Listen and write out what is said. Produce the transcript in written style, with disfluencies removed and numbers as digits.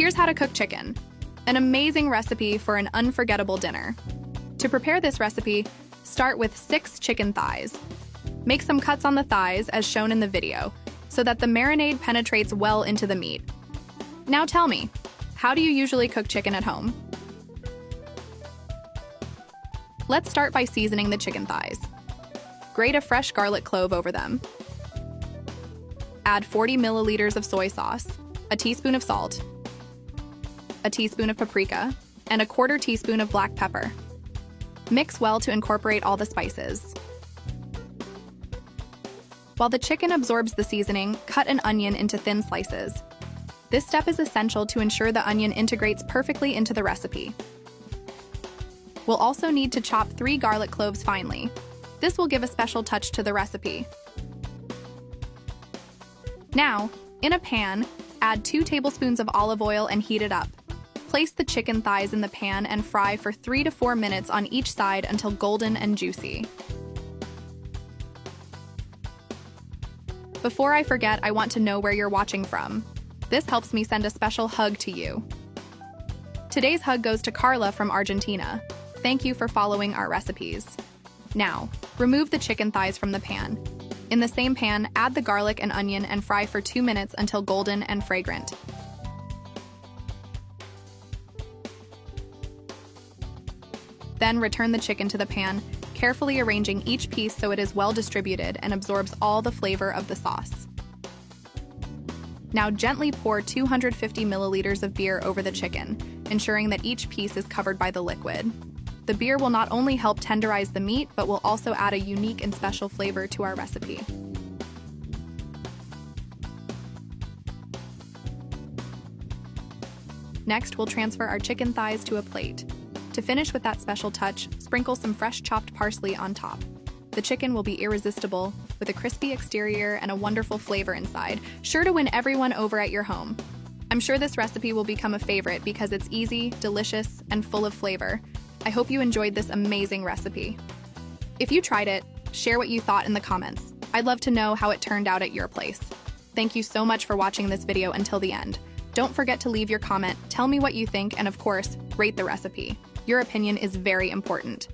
Here's how to cook chicken, an amazing recipe for an unforgettable dinner. To prepare this recipe, start with 6 chicken thighs. Make some cuts on the thighs as shown in the video, so that the marinade penetrates well into the meat. Now tell me, how do you usually cook chicken at home? Let's start by seasoning the chicken thighs. Grate a fresh garlic clove over them. Add 40 milliliters of soy sauce, a teaspoon of salt, a teaspoon of paprika, and a 1/4 teaspoon of black pepper. Mix well to incorporate all the spices. While the chicken absorbs the seasoning, cut an onion into thin slices. This step is essential to ensure the onion integrates perfectly into the recipe. We'll also need to chop 3 garlic cloves finely. This will give a special touch to the recipe. Now, in a pan, add 2 tablespoons of olive oil and heat it up. Place the chicken thighs in the pan and fry for 3 to 4 minutes on each side until golden and juicy. Before I forget, I want to know where you're watching from. This helps me send a special hug to you. Today's hug goes to Carla from Argentina. Thank you for following our recipes. Now, remove the chicken thighs from the pan. In the same pan, add the garlic and onion and fry for 2 minutes until golden and fragrant. Then return the chicken to the pan, carefully arranging each piece so it is well distributed and absorbs all the flavor of the sauce. Now gently pour 250 milliliters of beer over the chicken, ensuring that each piece is covered by the liquid. The beer will not only help tenderize the meat, but will also add a unique and special flavor to our recipe. Next, we'll transfer our chicken thighs to a plate. To finish with that special touch, sprinkle some fresh chopped parsley on top. The chicken will be irresistible, with a crispy exterior and a wonderful flavor inside, sure to win everyone over at your home. I'm sure this recipe will become a favorite because it's easy, delicious, and full of flavor. I hope you enjoyed this amazing recipe. If you tried it, share what you thought in the comments. I'd love to know how it turned out at your place. Thank you so much for watching this video until the end. Don't forget to leave your comment, tell me what you think, and of course, rate the recipe. Your opinion is very important.